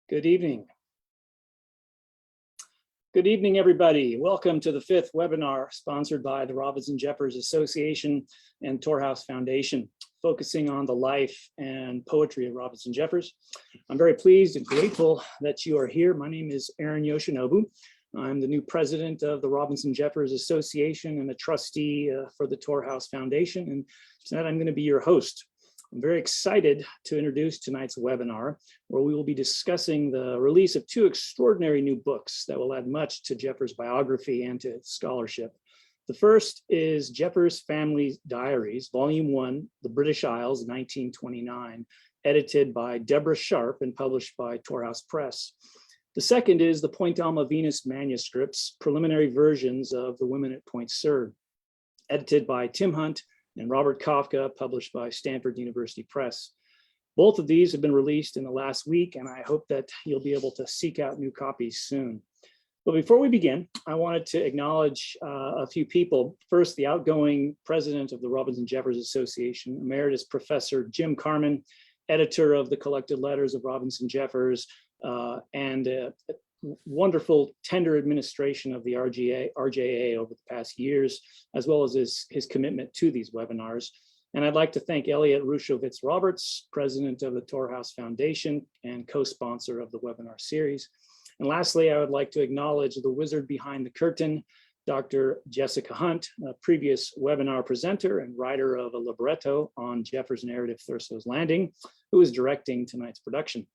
Good evening. Good evening, everybody. Welcome to the 5th webinar sponsored by the Robinson Jeffers Association and Tor House Foundation, focusing on the life and poetry of Robinson Jeffers. I'm very pleased and grateful that you are here. My name is Aaron Yoshinobu. I'm the new president of the Robinson Jeffers Association and a trustee for the Tor House Foundation. And tonight I'm going to be your host. I'm very excited to introduce tonight's webinar, where we will be discussing the release of 2 extraordinary new books that will add much to Jeffers' biography and to its scholarship. The first is Jeffers' Family Diaries, Volume 1, The British Isles, 1929, edited by Deborah Sharp and published by Tor House Press. The second is the Point Alma Venus manuscripts, preliminary versions of The Women at Point Sur, edited by Tim Hunt and Robert Kafka, published by Stanford University Press. Both of these have been released in the last week, and I hope that you'll be able to seek out new copies soon. But before we begin, I wanted to acknowledge a few people. First, the outgoing president of the Robinson Jeffers Association, Emeritus Professor Jim Carman, editor of the Collected Letters of Robinson Jeffers, and wonderful, tender administration of the RJA over the past years, as well as his commitment to these webinars. And I'd like to thank Elliot Rushovitz-Roberts, president of the Tor House Foundation and co-sponsor of the webinar series. And lastly, I would like to acknowledge the wizard behind the curtain, Dr. Jessica Hunt, a previous webinar presenter and writer of a libretto on Jeffers' narrative Thurso's Landing, who is directing tonight's production.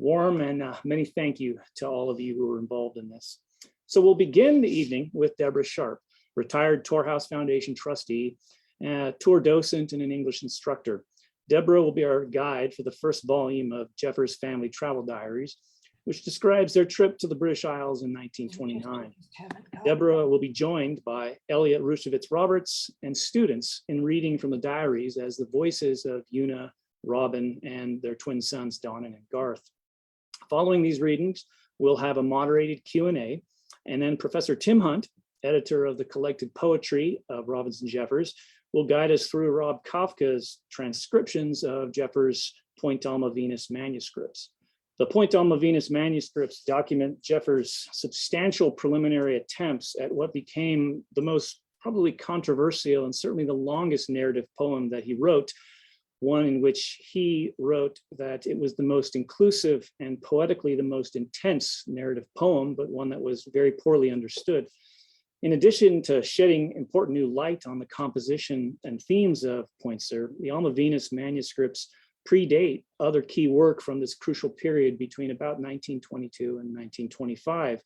Warm and many thank you to all of you who were involved in this. So we'll begin the evening with Deborah Sharp, retired Tor House Foundation trustee, tour docent, and an English instructor. Deborah will be our guide for the first volume of Jeffers' Family Travel Diaries, which describes their trip to the British Isles in 1929. Deborah will be joined by Elliot Rushovitz-Roberts and students in reading from the diaries as the voices of Una, Robin, and their twin sons, Donnan and Garth. Following these readings, we'll have a moderated Q&A, and then Professor Tim Hunt, editor of the collected poetry of Robinson Jeffers, will guide us through Rob Kafka's transcriptions of Jeffers' Point Alma Venus manuscripts. The Point Alma Venus manuscripts document Jeffers' substantial preliminary attempts at what became the most probably controversial and certainly the longest narrative poem that he wrote, one in which he wrote that it was the most inclusive and poetically the most intense narrative poem, but one that was very poorly understood. In addition to shedding important new light on the composition and themes of Point Sur, the Alma Venus manuscripts predate other key work from this crucial period between about 1922 and 1925,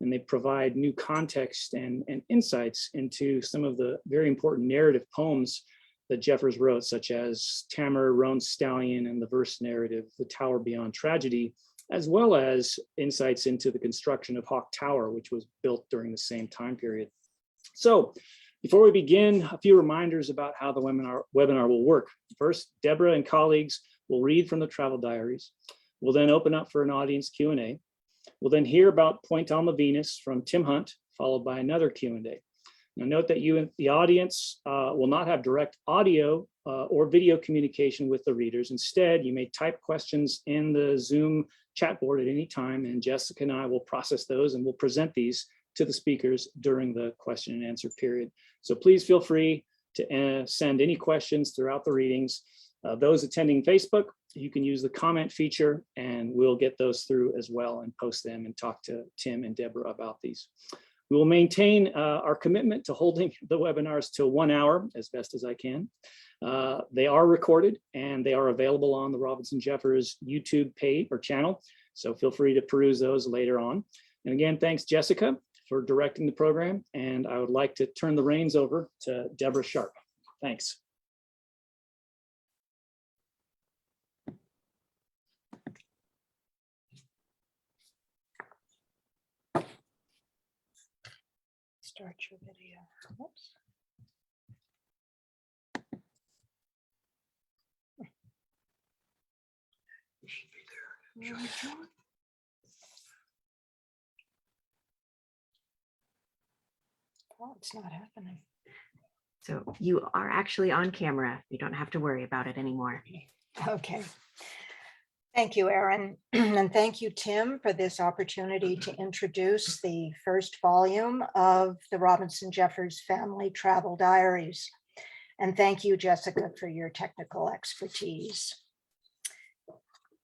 and they provide new context and insights into some of the very important narrative poems that Jeffers wrote, such as Tamar, Roan's Stallion, and the verse narrative, The Tower Beyond Tragedy, as well as insights into the construction of Hawk Tower, which was built during the same time period. So before we begin, a few reminders about how the webinar will work. First, Deborah and colleagues will read from the travel diaries. We'll then open up for an audience Q&A. We'll then hear about Point Alma Venus from Tim Hunt, followed by another Q&A. Now note that you, the audience, will not have direct audio or video communication with the readers. Instead, you may type questions in the Zoom chat board at any time, and Jessica and I will process those and we'll present these to the speakers during the question and answer period. So please feel free to send any questions throughout the readings. Those attending Facebook, you can use the comment feature and we'll get those through as well and post them and talk to Tim and Deborah about these. We will maintain our commitment to holding the webinars to 1 hour as best as I can. They are recorded and they are available on the Robinson Jeffers YouTube page or channel. So feel free to peruse those later on. And again, thanks Jessica for directing the program. And I would like to turn the reins over to Deborah Sharp. Thanks. Start your video. Whoops. You should be there. Oh, it's not happening. So you are actually on camera. You don't have to worry about it anymore. Okay. Thank you, Erin. And thank you, Tim, for this opportunity to introduce the first volume of the Robinson Jeffers Family Travel Diaries. And thank you, Jessica, for your technical expertise.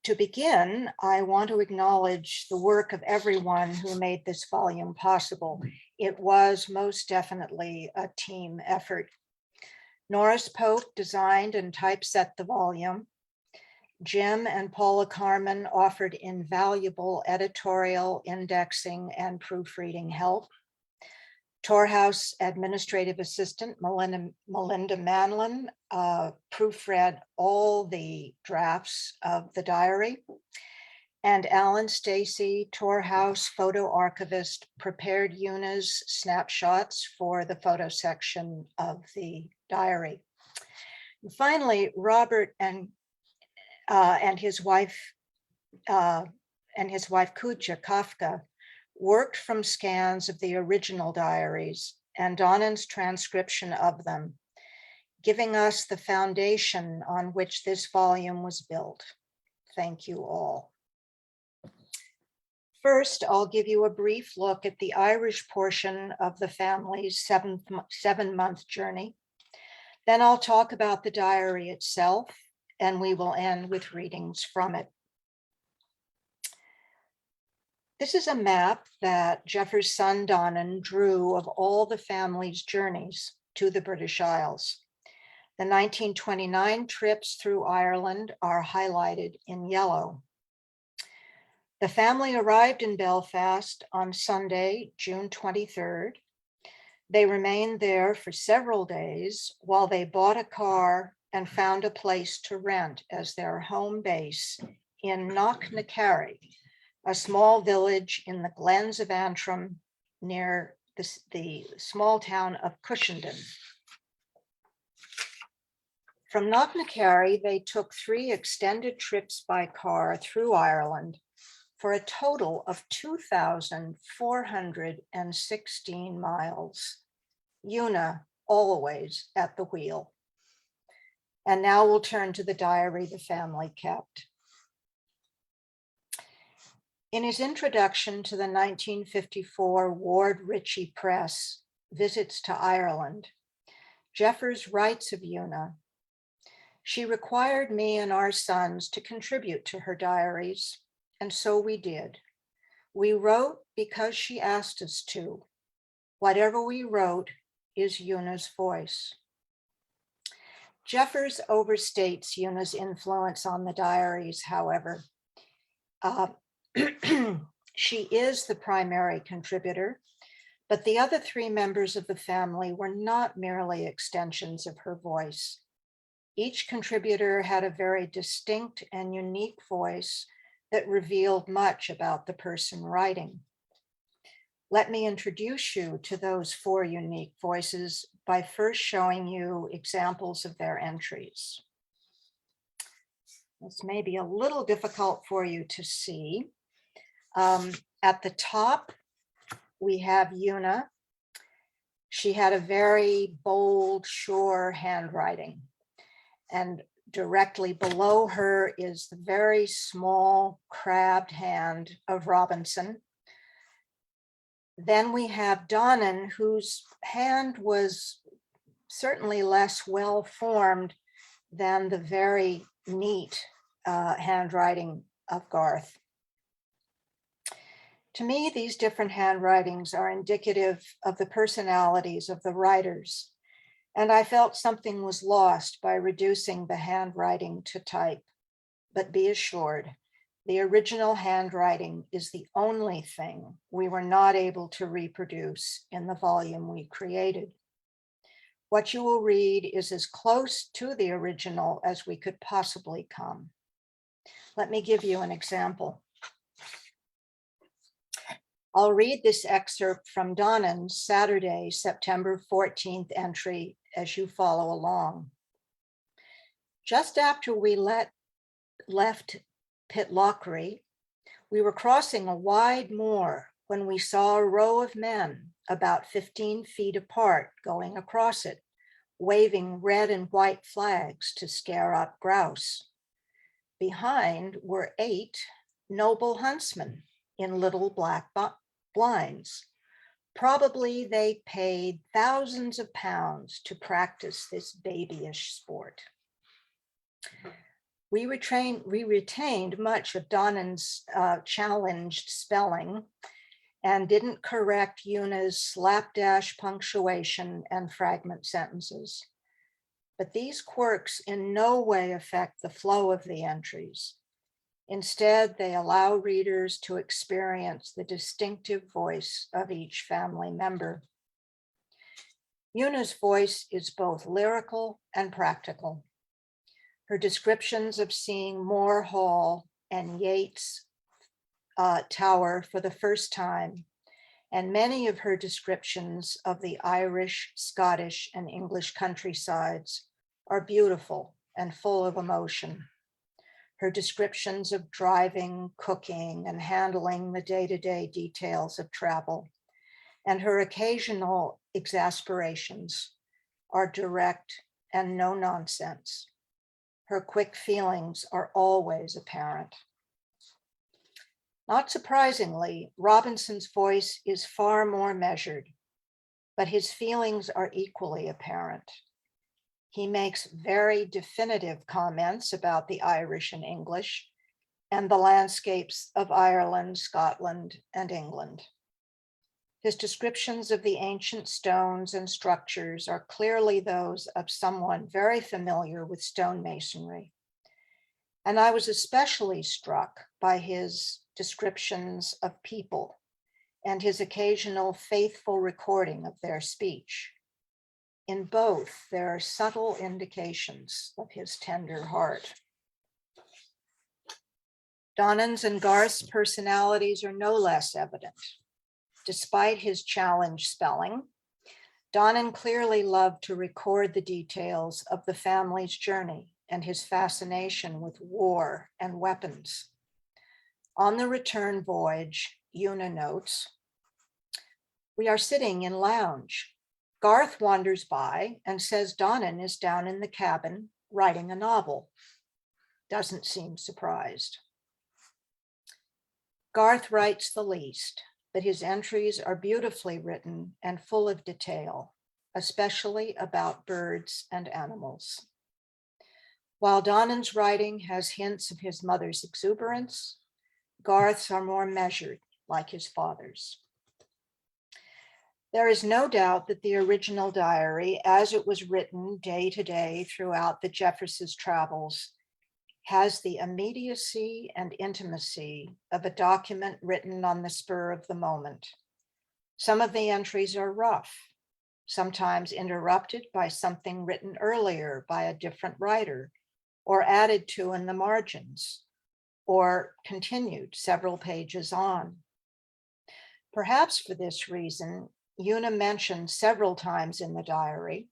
To begin, I want to acknowledge the work of everyone who made this volume possible. It was most definitely a team effort. Norris Pope designed and typeset the volume. Jim and Paula Carmen offered invaluable editorial, indexing, and proofreading help. Tor House administrative assistant Melinda Manlin proofread all the drafts of the diary. And Alan Stacy, Tor House photo archivist, prepared Una's snapshots for the photo section of the diary. And finally, Robert and his wife Kuja Kafka worked from scans of the original diaries and Donnan's transcription of them, giving us the foundation on which this volume was built. Thank you all. First, I'll give you a brief look at the Irish portion of the family's seven-month journey. Then I'll talk about the diary itself, and we will end with readings from it. This is a map that Jeffers' son Donnan drew of all the family's journeys to the British Isles. The 1929 trips through Ireland are highlighted in yellow. The family arrived in Belfast on Sunday, June 23rd. They remained there for several days while they bought a car and found a place to rent as their home base in Knocknacarry, a small village in the Glens of Antrim near the small town of Cushenden. From Knocknacarry, they took 3 extended trips by car through Ireland for a total of 2,416 miles. Una always at the wheel. And now we'll turn to the diary the family kept. In his introduction to the 1954 Ward Ritchie Press, Visits to Ireland, Jeffers writes of Una, "She required me and our sons to contribute to her diaries, and so we did. We wrote because she asked us to. Whatever we wrote is Una's voice." Jeffers overstates Una's influence on the diaries, however. She is the primary contributor, but the other 3 members of the family were not merely extensions of her voice. Each contributor had a very distinct and unique voice that revealed much about the person writing. Let me introduce you to those 4 unique voices by first showing you examples of their entries. This may be a little difficult for you to see. At the top, we have Una. She had a very bold, sure handwriting. And directly below her is the very small, crabbed hand of Robinson. Then we have Donnan, whose hand was certainly less well-formed than the very neat handwriting of Garth. To me, these different handwritings are indicative of the personalities of the writers, and I felt something was lost by reducing the handwriting to type. But be assured, the original handwriting is the only thing we were not able to reproduce in the volume we created. What you will read is as close to the original as we could possibly come. Let me give you an example. I'll read this excerpt from Donnan's Saturday, September 14th entry as you follow along. Just after we left Pitlochry, we were crossing a wide moor when we saw a row of men about 15 feet apart going across it, waving red and white flags to scare up grouse. Behind were 8 noble huntsmen in little black blinds. Probably they paid thousands of pounds to practice this babyish sport. We retained much of Donnan's challenged spelling and didn't correct Una's slapdash punctuation and fragment sentences. But these quirks in no way affect the flow of the entries. Instead, they allow readers to experience the distinctive voice of each family member. Una's voice is both lyrical and practical. Her descriptions of seeing Moore Hall and Yeats Tower for the first time, and many of her descriptions of the Irish, Scottish, and English countrysides are beautiful and full of emotion. Her descriptions of driving, cooking, and handling the day-to-day details of travel, and her occasional exasperations are direct and no nonsense. Her quick feelings are always apparent. Not surprisingly, Robinson's voice is far more measured, but his feelings are equally apparent. He makes very definitive comments about the Irish and English and the landscapes of Ireland, Scotland, and England. His descriptions of the ancient stones and structures are clearly those of someone very familiar with stonemasonry. And I was especially struck by his descriptions of people and his occasional faithful recording of their speech. In both, there are subtle indications of his tender heart. Donnan's and Garth's personalities are no less evident. Despite his challenged spelling, Donnan clearly loved to record the details of the family's journey and his fascination with war and weapons. On the return voyage, Una notes, "We are sitting in lounge. Garth wanders by and says Donnan is down in the cabin writing a novel. Doesn't seem surprised. Garth writes the least, but his entries are beautifully written and full of detail, especially about birds and animals. While Donnan's writing has hints of his mother's exuberance, Garth's are more measured, like his father's. There is no doubt that the original diary, as it was written day to day throughout the Jeffers' travels, has the immediacy and intimacy of a document written on the spur of the moment. Some of the entries are rough, sometimes interrupted by something written earlier by a different writer, or added to in the margins, or continued several pages on. Perhaps for this reason, Una mentioned several times in the diary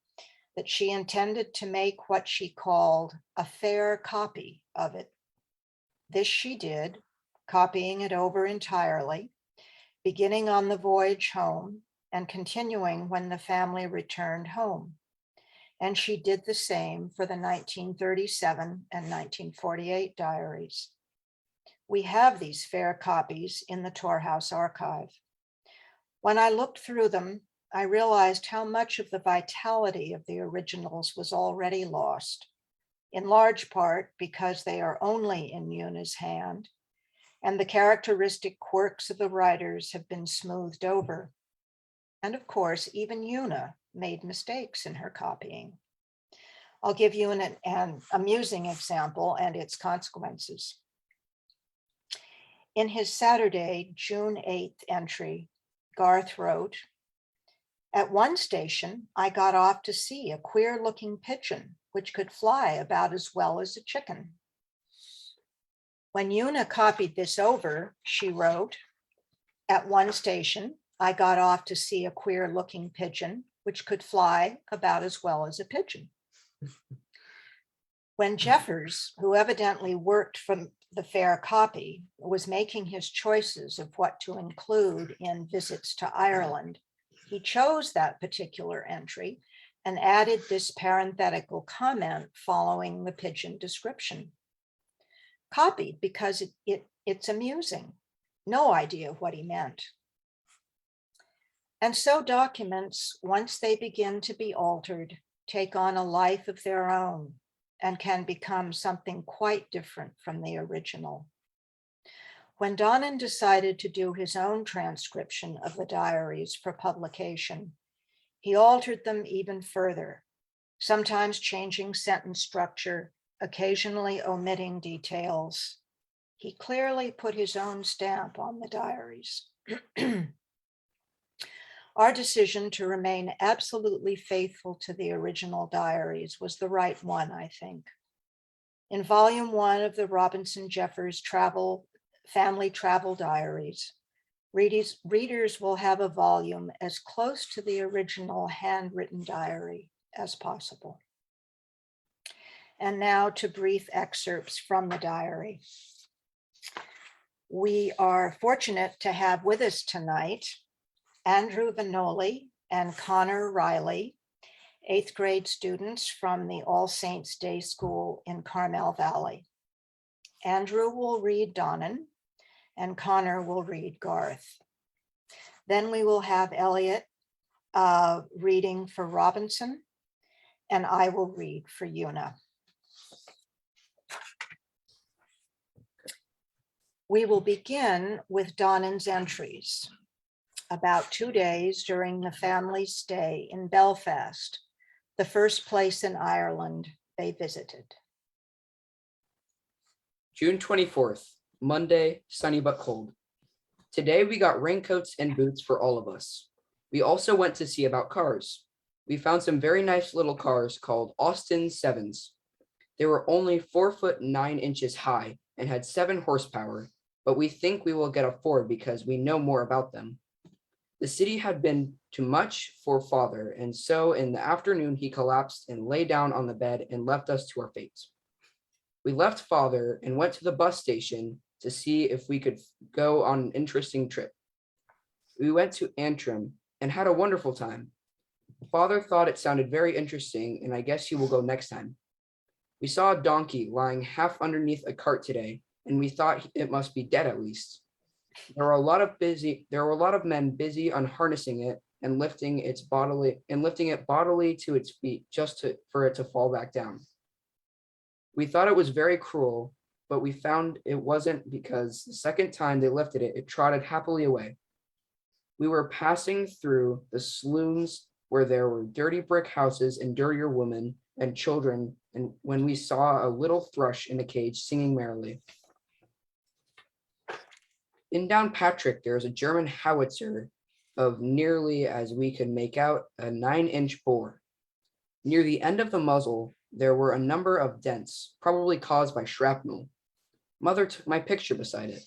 that she intended to make what she called a fair copy of it. This she did, copying it over entirely, beginning on the voyage home and continuing when the family returned home. And she did the same for the 1937 and 1948 diaries. We have these fair copies in the Tor House archive. When I looked through them, I realized how much of the vitality of the originals was already lost, in large part because they are only in Una's hand, and the characteristic quirks of the writers have been smoothed over. And of course, even Una made mistakes in her copying. I'll give you an amusing example and its consequences. In his Saturday, June 8th entry, Garth wrote, "At one station, I got off to see a queer-looking pigeon, which could fly about as well as a chicken." When Una copied this over, she wrote, "At one station, I got off to see a queer-looking pigeon, which could fly about as well as a pigeon." When Jeffers, who evidently worked from the fair copy, was making his choices of what to include in Visits to Ireland, he chose that particular entry and added this parenthetical comment following the pigeon description. Copied because it's amusing. No idea what he meant. And so documents, once they begin to be altered, take on a life of their own and can become something quite different from the original. When Donnan decided to do his own transcription of the diaries for publication, he altered them even further, sometimes changing sentence structure, occasionally omitting details. He clearly put his own stamp on the diaries. Our decision to remain absolutely faithful to the original diaries was the right one, I think. In volume 1 of the Robinson Jeffers family travel diaries, readers will have a volume as close to the original handwritten diary as possible. And now to brief excerpts from the diary. We are fortunate to have with us tonight Andrew Vanoli and Connor Riley, 8th grade students from the All Saints Day School in Carmel Valley. Andrew will read Donnan and Connor will read Garth. Then we will have Elliot reading for Robinson, and I will read for Una. We will begin with Donnan's entries about 2 days during the family's stay in Belfast, the first place in Ireland they visited. June 24th, Monday, sunny but cold. Today we got raincoats and boots for all of us. We also went to see about cars. We found some very nice little cars called Austin 7s. They were only 4 foot 9 inches high and had 7 horsepower, but we think we will get a Ford because we know more about them. The city had been too much for Father, and so in the afternoon he collapsed and lay down on the bed and left us to our fates. We left Father and went to the bus station to see if we could go on an interesting trip. We went to Antrim and had a wonderful time. Father thought it sounded very interesting, and I guess he will go next time. We saw a donkey lying half underneath a cart today, and we thought it must be dead at least. There were a lot of men busy unharnessing it and lifting it bodily to its feet for it to fall back down. We thought it was very cruel, but we found it wasn't because the second time they lifted it, it trotted happily away. We were passing through the saloons where there were dirty brick houses and dirtier women and children, and when we saw a little thrush in a cage singing merrily. In Downpatrick, there is a German howitzer of nearly as we could make out a 9-inch bore. Near the end of the muzzle, there were a number of dents, probably caused by shrapnel. Mother took my picture beside it.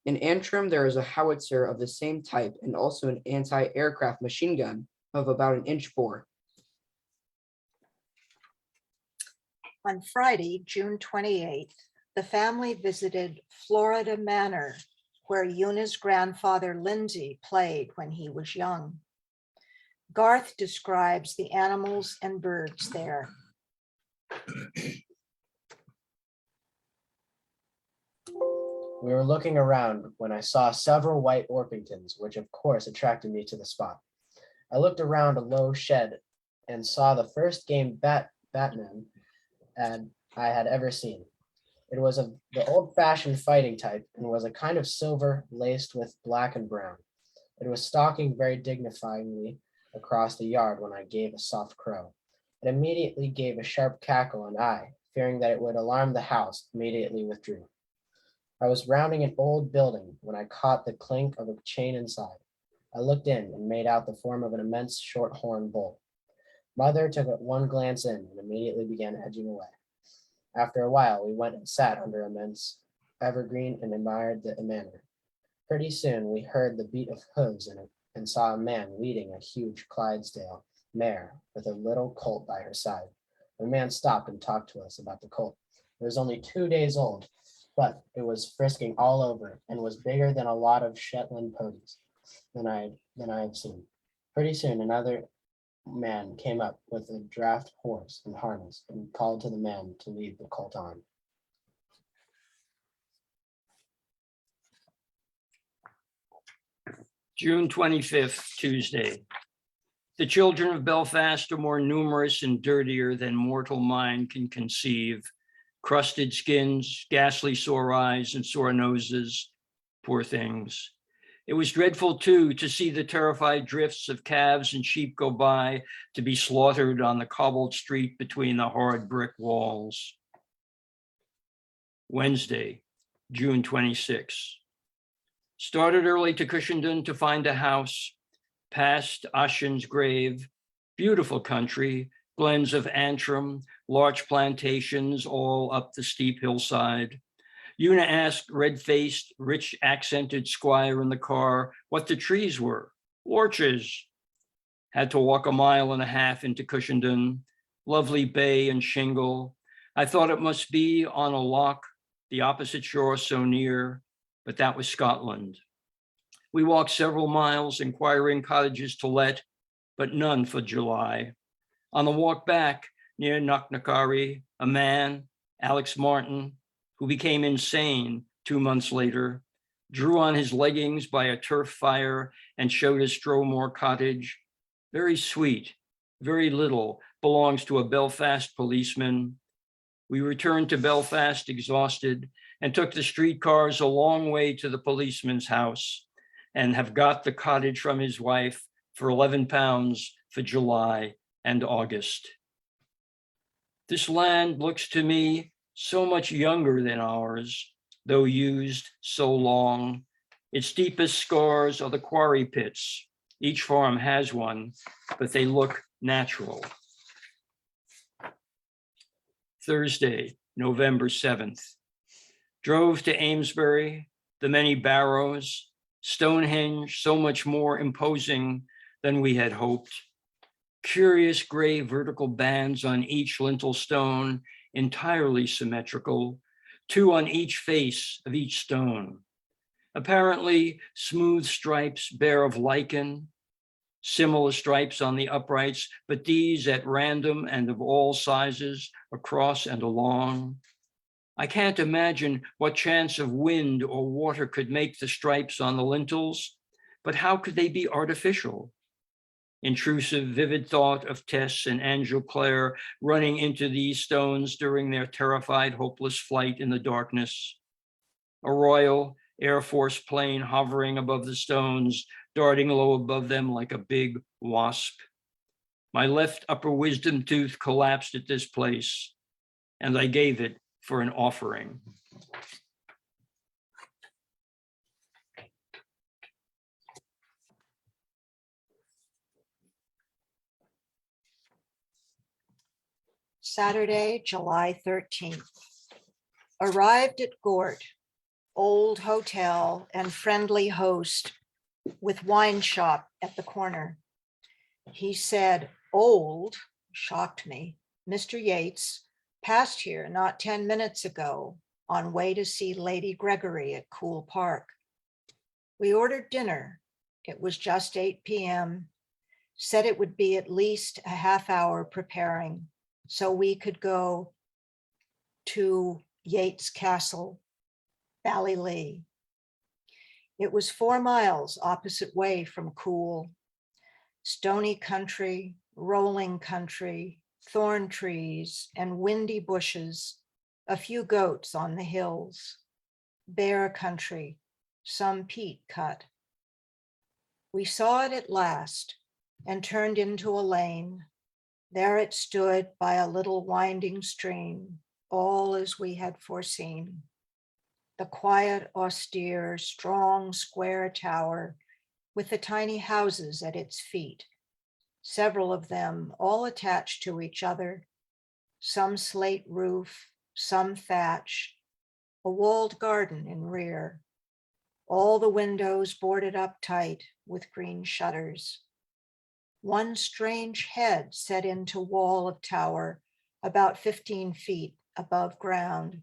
In Antrim, there is a howitzer of the same type and also an anti-aircraft machine gun of about 1 inch bore. On Friday, June 28th, the family visited Florida Manor, where Una's grandfather Lindsay played when he was young. Garth describes the animals and birds there. We were looking around when I saw several white Orpingtons, which of course attracted me to the spot. I looked around a low shed and saw the first game Batman I had ever seen. It was of the old-fashioned fighting type and was a kind of silver laced with black and brown. It was stalking very dignifiedly across the yard when I gave a soft crow. It immediately gave a sharp cackle, and I, fearing that it would alarm the house, immediately withdrew. I was rounding an old building when I caught the clink of a chain inside. I looked in and made out the form of an immense short-horned bull. Mother took one glance in and immediately began edging away. After a while, we went and sat under immense evergreen and admired the manor. Pretty soon, we heard the beat of hooves and saw a man leading a huge Clydesdale mare with a little colt by her side. The man stopped and talked to us about the colt. It was only 2 days old, but it was frisking all over and was bigger than a lot of Shetland ponies than I had seen. Pretty soon, another man came up with a draft horse and harness and called to the man to lead the colt on. June 25th, Tuesday. The children of Belfast are more numerous and dirtier than mortal mind can conceive. Crusted skins, ghastly sore eyes, and sore noses. Poor things. It was dreadful, too, to see the terrified drifts of calves and sheep go by to be slaughtered on the cobbled street between the hard brick walls. Wednesday, June 26. Started early to Cushenden to find a house, past Ashen's grave, beautiful country, glens of Antrim, large plantations all up the steep hillside. Una asked red-faced, rich-accented squire in the car what the trees were. Orchards. Had to walk a mile and a half into Cushenden, lovely bay and shingle. I thought it must be on a loch, the opposite shore so near, but that was Scotland. We walked several miles, inquiring cottages to let, but none for July. On the walk back near Knocknacarry, a man, Alex Martin, who became insane 2 months later, drew on his leggings by a turf fire and showed us Stromore Cottage. Very sweet, very little belongs to a Belfast policeman. We returned to Belfast exhausted and took the streetcars a long way to the policeman's house and have got the cottage from his wife for £11 for July and August. This land looks to me so much younger than ours, though used so long. Its deepest scars are the quarry pits. Each farm has one, but they look natural. Thursday, November 7th. Drove to Amesbury, the many barrows, Stonehenge, so much more imposing than we had hoped. Curious gray vertical bands on each lintel stone, entirely symmetrical, 2 on each face of each stone. Apparently smooth stripes bare of lichen, similar stripes on the uprights, but these at random and of all sizes, across and along. I can't imagine what chance of wind or water could make the stripes on the lintels, but how could they be artificial? Intrusive, vivid thought of Tess and Angel Clare running into these stones during their terrified, hopeless flight in the darkness. A Royal Air Force plane hovering above the stones, darting low above them like a big wasp. My left upper wisdom tooth collapsed at this place, and I gave it for an offering. Saturday, July 13th. Arrived at Gort, old hotel and friendly host with wine shop at the corner. He said, old, shocked me. Mr. Yates passed here not 10 minutes ago on way to see Lady Gregory at Cool Park. We ordered dinner. It was just 8 p.m. Said it would be at least a half hour preparing so we could go to Yates Castle, Ballylee. It was 4 miles opposite way from Cool. Stony country, rolling country, thorn trees and windy bushes, a few goats on the hills, bare country, some peat cut. We saw it at last and turned into a lane. There it stood by a little winding stream, all as we had foreseen. The quiet, austere, strong, square tower with the tiny houses at its feet, several of them all attached to each other, some slate roof, some thatch, a walled garden in rear, all the windows boarded up tight with green shutters. One strange head set into wall of tower about 15 feet above ground,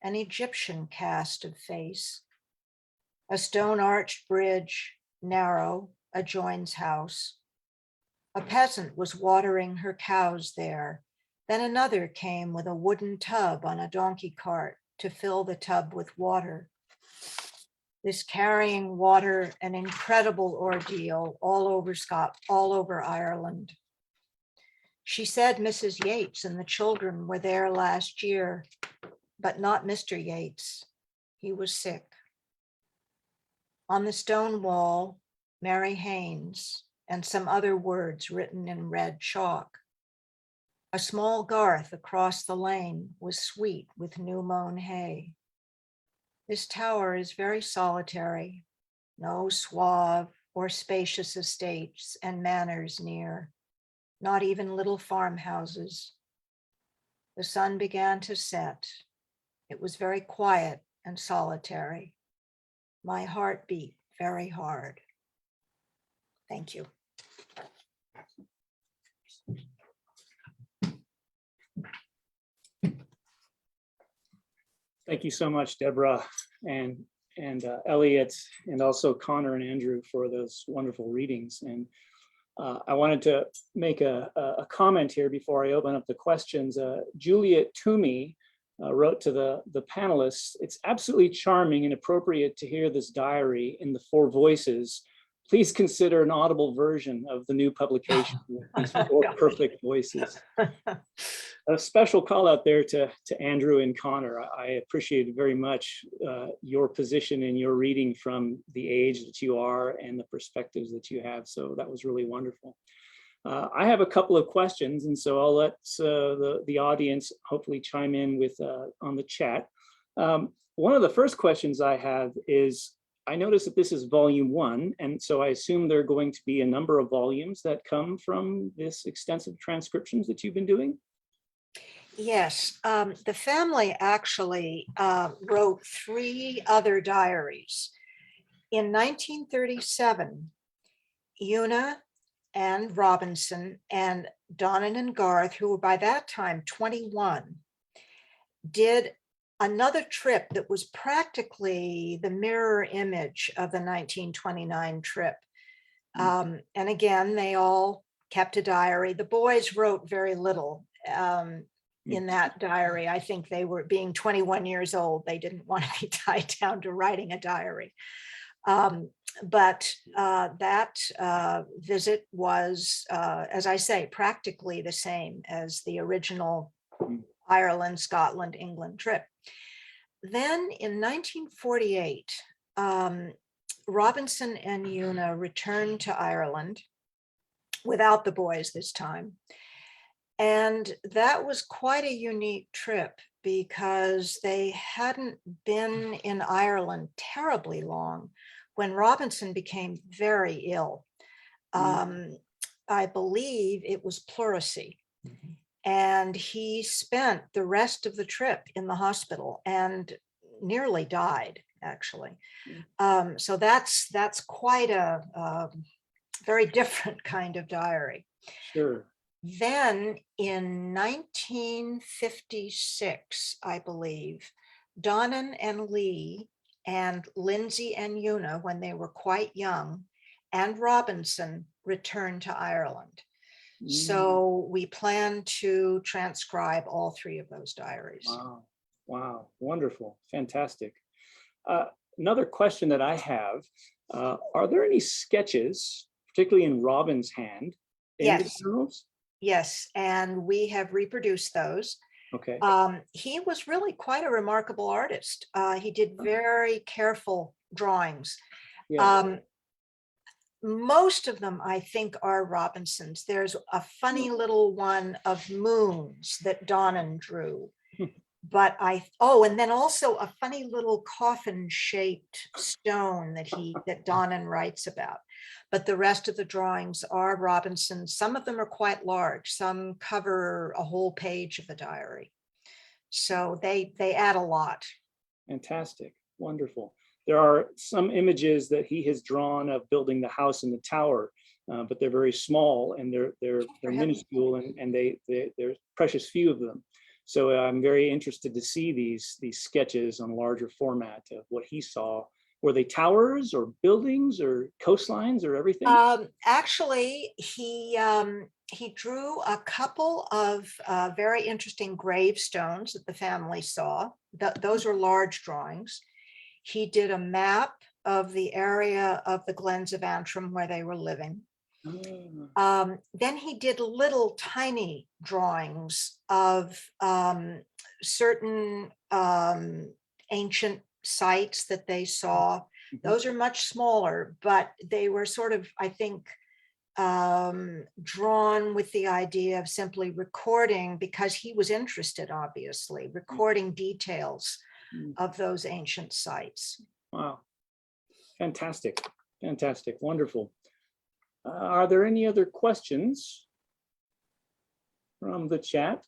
an Egyptian cast of face. A stone arched bridge, narrow, adjoins house. A peasant was watering her cows there. Then another came with a wooden tub on a donkey cart to fill the tub with water. This carrying water, an incredible ordeal all over Ireland. She said Mrs. Yates and the children were there last year, but not Mr. Yates. He was sick. On the stone wall, Mary Haynes and some other words written in red chalk. A small garth across the lane was sweet with new mown hay. This tower is very solitary, no suave or spacious estates and manors near, not even little farmhouses. The sun began to set. It was very quiet and solitary. My heart beat very hard. Thank you. Thank you so much, Deborah and Elliot, and also Connor and Andrew for those wonderful readings. And I wanted to make a comment here before I open up the questions. Juliet Toomey wrote to the panelists, "It's absolutely charming and appropriate to hear this diary in the 4 voices. Please consider an audible version of the new publication with these 4 perfect voices." A special call out there to Andrew and Connor. I appreciate very much your position and your reading from the age that you are and the perspectives that you have. So that was really wonderful. I have a couple of questions, and so I'll let the audience hopefully chime in with on the chat. One of the first questions I have is, I noticed that this is volume 1, and so I assume there are going to be a number of volumes that come from this extensive transcriptions that you've been doing? Yes, the family actually wrote 3 other diaries. In 1937, Una and Robinson and Donnan and Garth, who were by that time 21, did another trip that was practically the mirror image of the 1929 trip. And again, they all kept a diary. The boys wrote very little in that diary. I think they were, being 21 years old, they didn't want to be tied down to writing a diary. But that visit was, as I say, practically the same as the original Ireland, Scotland, England trip. Then in 1948, Robinson and Una returned to Ireland without the boys this time. And that was quite a unique trip because they hadn't been in Ireland terribly long when Robinson became very ill. I believe it was pleurisy. And he spent the rest of the trip in the hospital and nearly died, actually. So that's quite a very different kind of diary. Sure. Then in 1956, I believe, Donnan and Lee and Lindsay and Una, when they were quite young, and Robinson returned to Ireland. So we plan to transcribe all 3 of those diaries. Wow, wow, wonderful, fantastic. Another question that I have, are there any sketches, particularly in Robin's hand, in Yes. the journals? Yes, and we have reproduced those. Okay. He was really quite a remarkable artist. He did very careful drawings. Yeah. Most of them, I think, are Robinson's. There's a funny little one of moons that Donnan drew. But and then also a funny little coffin-shaped stone that Donnan writes about. But the rest of the drawings are Robinson. Some of them are quite large. Some cover a whole page of the diary. So they add a lot. Fantastic, wonderful. There are some images that he has drawn of building the house and the tower, but they're very small and they're minuscule, and there's precious few of them. So I'm very interested to see these sketches on larger format of what he saw Were they towers or buildings or coastlines or everything? Actually, he drew a couple of very interesting gravestones that the family saw. Those are large drawings. He did a map of the area of the Glens of Antrim where they were living. Then he did little tiny drawings of certain ancient sites that they saw. Those are much smaller, but they were sort of, I think, drawn with the idea of simply recording, because he was interested, obviously, recording details of those ancient sites. Wow. Fantastic. Fantastic. Wonderful. Are there any other questions from the chat?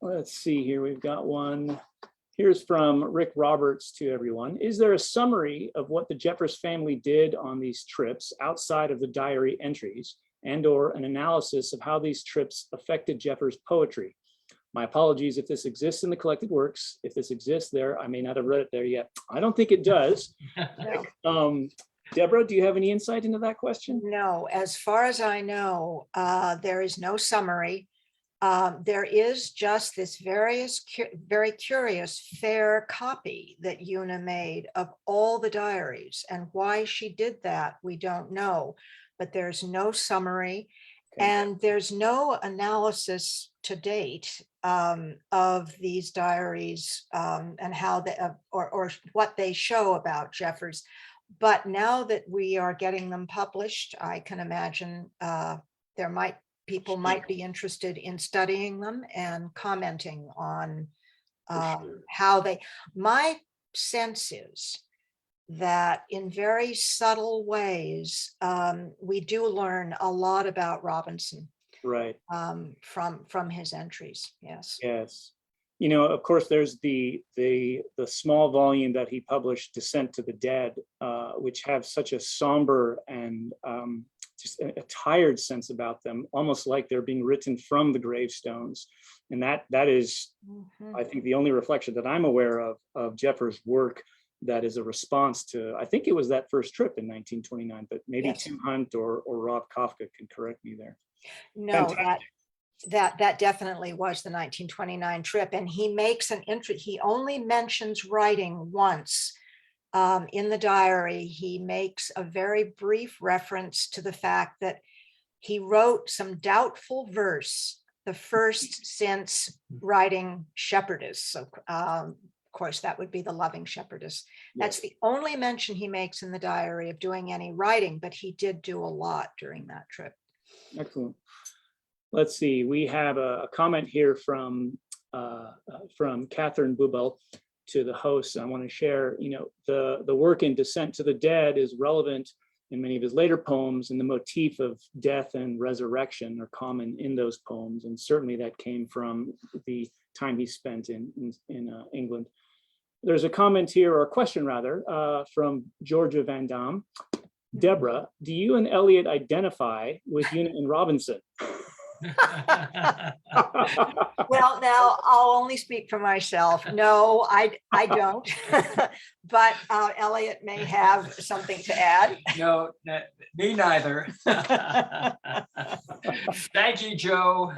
Let's see here. We've got one. Here's from Rick Roberts to everyone. Is there a summary of what the Jepper's family did on these trips outside of the diary entries, and/or an analysis of how these trips affected Jepper's poetry? My apologies if this exists in the collected works. If this exists there, I may not have read it there yet. I don't think it does. No. Deborah, do you have any insight into that question? No, as far as I know, there is no summary. There is just this very curious fair copy that Una made of all the diaries, and why she did that, we don't know, but there's no summary. Okay. And there's no analysis to date of these diaries and how they, or what they show about Jeffers. But now that we are getting them published, I can imagine people might be interested in studying them and commenting on how they. My sense is that in very subtle ways, we do learn a lot about Robinson, Right. From his entries. Yes. Yes. You know, of course, there's the small volume that he published, Descent to the Dead, which have such a somber and just a tired sense about them, almost like they're being written from the gravestones. And that is, I think, the only reflection that I'm aware of Jepper's work that is a response to, I think it was that first trip in 1929, but maybe Yes. Tim Hunt or Rob Kafka can correct me there. No, Fantastic. that definitely was the 1929 trip, and he makes an entry. He only mentions writing once in the diary. He makes a very brief reference to the fact that he wrote some doubtful verse, the first since writing Shepherdess. So, of course, that would be the Loving Shepherdess. That's the only mention he makes in the diary of doing any writing, but he did do a lot during that trip. Excellent. Let's see, we have a comment here from Catherine Bubel to the host. I want to share, you know, the work in Descent to the Dead is relevant in many of his later poems, and the motif of death and resurrection are common in those poems. And certainly that came from the time he spent in England. There's a comment here, or a question rather, from Georgia Van Dam. Deborah, do you and Elliot identify with Una and Robinson? Well, now I'll only speak for myself. No, I don't. But Elliot may have something to add. No, me neither. Thank you, Joe.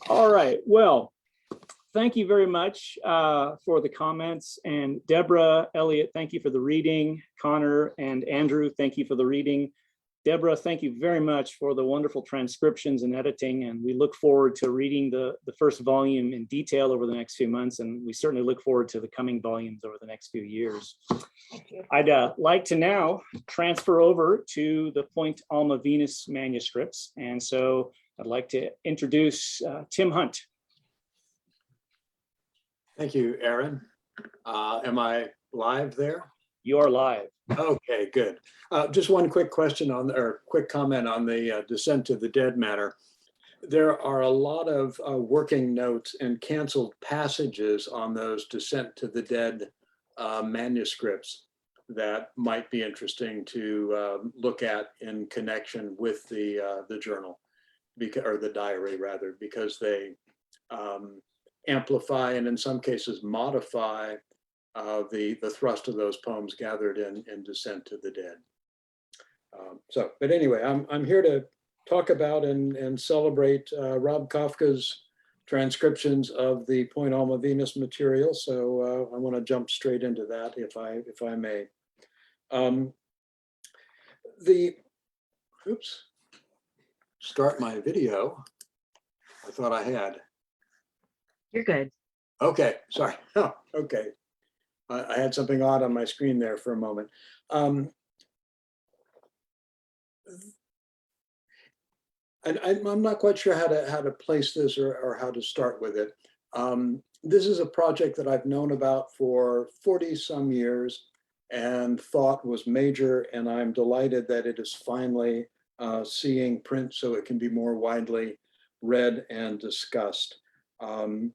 All right. Well, thank you very much for the comments. And Deborah, Elliot, thank you for the reading. Connor and Andrew, thank you for the reading. Deborah, thank you very much for the wonderful transcriptions and editing. And we look forward to reading the first volume in detail over the next few months. And we certainly look forward to the coming volumes over the next few years. Thank you. I'd like to now transfer over to the Point Alma Venus manuscripts. And so I'd like to introduce Tim Hunt. Thank you, Aaron. Am I live there? You are live. Okay, good. Just one quick question quick comment on the Descent to the Dead matter. There are a lot of working notes and canceled passages on those Descent to the Dead manuscripts that might be interesting to look at in connection with the journal, or the diary rather, because they amplify and in some cases modify the thrust of those poems gathered in Descent to the Dead. But anyway, I'm here to talk about and celebrate Rob Kafka's transcriptions of the Point Alma Venus material. So I want to jump straight into that if I may. Start my video. I thought I had. You're good. Okay, sorry. Oh, okay. I had something odd on my screen there for a moment. I'm not quite sure how to place this or how to start with it. This is a project that I've known about for 40 some years and thought was major, and I'm delighted that it is finally seeing print so it can be more widely read and discussed. In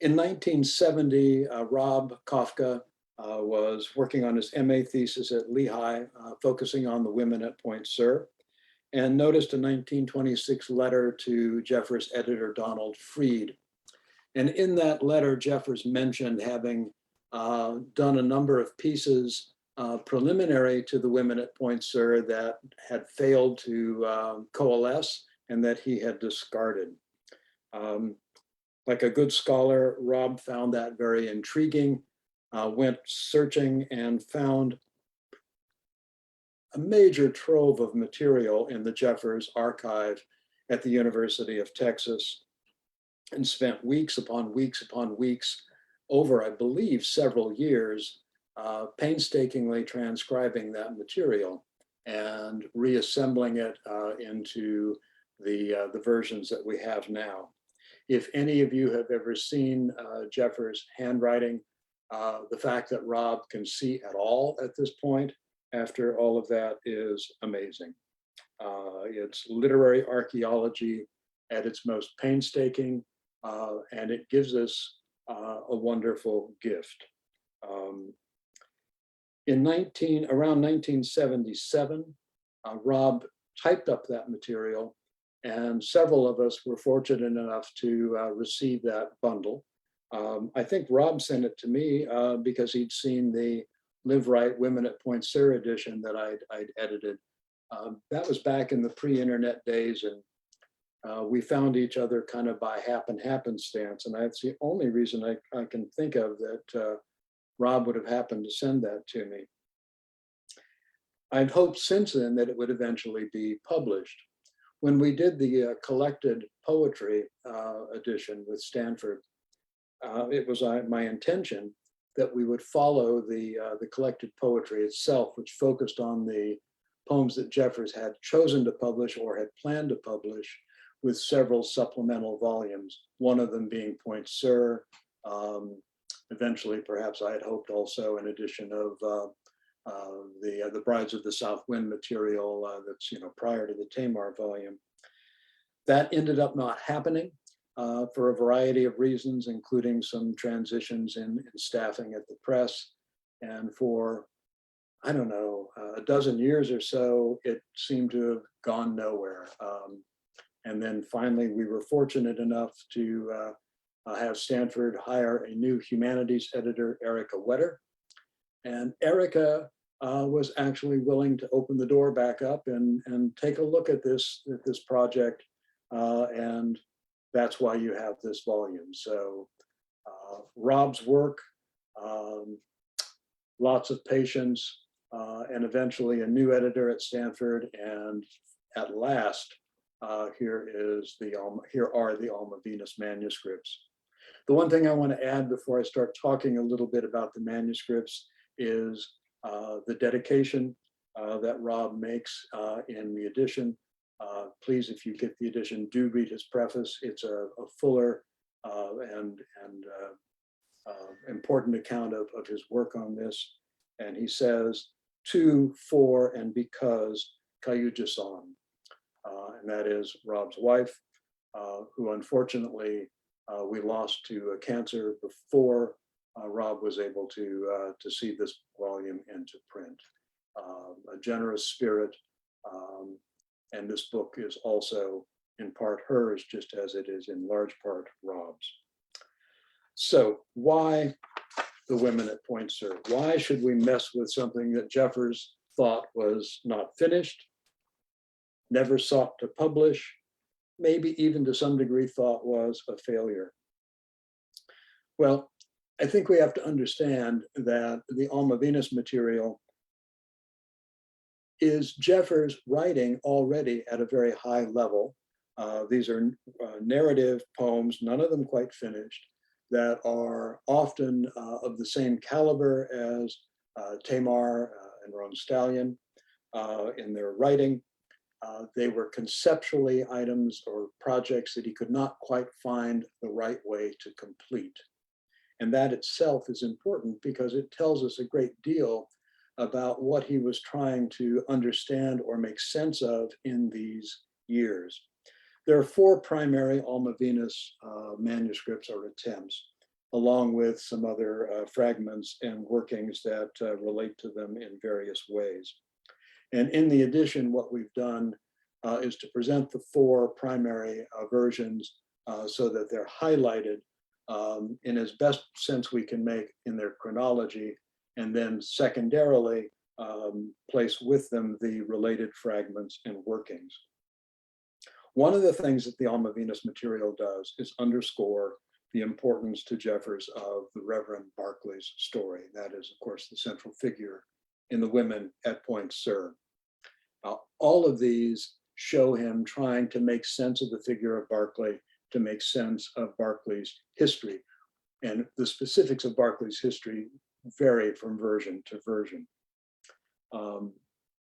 1970, Rob Kafka was working on his MA thesis at Lehigh, focusing on the women at Point Sur, and noticed a 1926 letter to Jeffers' editor, Donald Freed. And in that letter, Jeffers mentioned having done a number of pieces preliminary to the women at Point Sur that had failed to coalesce and that he had discarded. Like a good scholar, Rob found that very intriguing, went searching and found a major trove of material in the Jeffers archive at the University of Texas and spent weeks upon weeks upon weeks over, I believe, several years, painstakingly transcribing that material and reassembling it into the versions that we have now. If any of you have ever seen Jeffers' handwriting, the fact that Rob can see at all at this point after all of that is amazing. It's literary archaeology at its most painstaking, and it gives us a wonderful gift. Around 1977, Rob typed up that material, and several of us were fortunate enough to receive that bundle. I think Rob sent it to me because he'd seen the Live Right Women at Point Sur edition that I'd edited. That was back in the pre-internet days, and we found each other kind of by happenstance, and that's the only reason I can think of that Rob would have happened to send that to me. I'd hoped since then that it would eventually be published. When we did the collected poetry edition with Stanford, it was my intention that we would follow the collected poetry itself, which focused on the poems that Jeffers had chosen to publish or had planned to publish, with several supplemental volumes, one of them being Point Sur. Eventually, perhaps I had hoped also an edition of the Brides of the South Wind material that's prior to the Tamar volume. That ended up not happening for a variety of reasons, including some transitions in staffing at the press. And for, I don't know, a dozen years or so, it seemed to have gone nowhere. And then finally, we were fortunate enough to have Stanford hire a new humanities editor, Erica Wetter. And Erica was actually willing to open the door back up and take a look at this project. And that's why you have this volume. So Rob's work, lots of patience, and eventually a new editor at Stanford. And at last, here are the Alma Venus manuscripts. The one thing I want to add before I start talking a little bit about the manuscripts is the dedication that Rob makes in the edition. Please, if you get the edition, do read his preface. It's a fuller and important account of his work on this. And he says, to, for, and because Kayuja-san. And that is Rob's wife, who unfortunately we lost to cancer before Rob was able to see this volume into print. A generous spirit, and this book is also in part hers, just as it is in large part Rob's. So why the women at Point Sur? Why should we mess with something that Jeffers thought was not finished, never sought to publish, maybe even to some degree thought was a failure? Well, I think we have to understand that the Alma Venus material is Jeffers writing already at a very high level. These are narrative poems, none of them quite finished, that are often of the same caliber as Tamar and Roan Stallion in their writing. They were conceptually items or projects that he could not quite find the right way to complete. And that itself is important because it tells us a great deal about what he was trying to understand or make sense of in these years. There are 4 primary Alma Venus manuscripts or attempts, along with some other fragments and workings that relate to them in various ways. And in the edition, what we've done is to present the 4 primary versions so that they're highlighted in as best sense we can make in their chronology, and then secondarily place with them the related fragments and workings. One of the things that the Alma Venus material does is underscore the importance to Jeffers of the Reverend Barclay's story. That is, of course, the central figure in the women at Point Sur. All of these show him trying to make sense of the figure of Barclay, to make sense of Barclay's history. And the specifics of Barclay's history vary from version to version.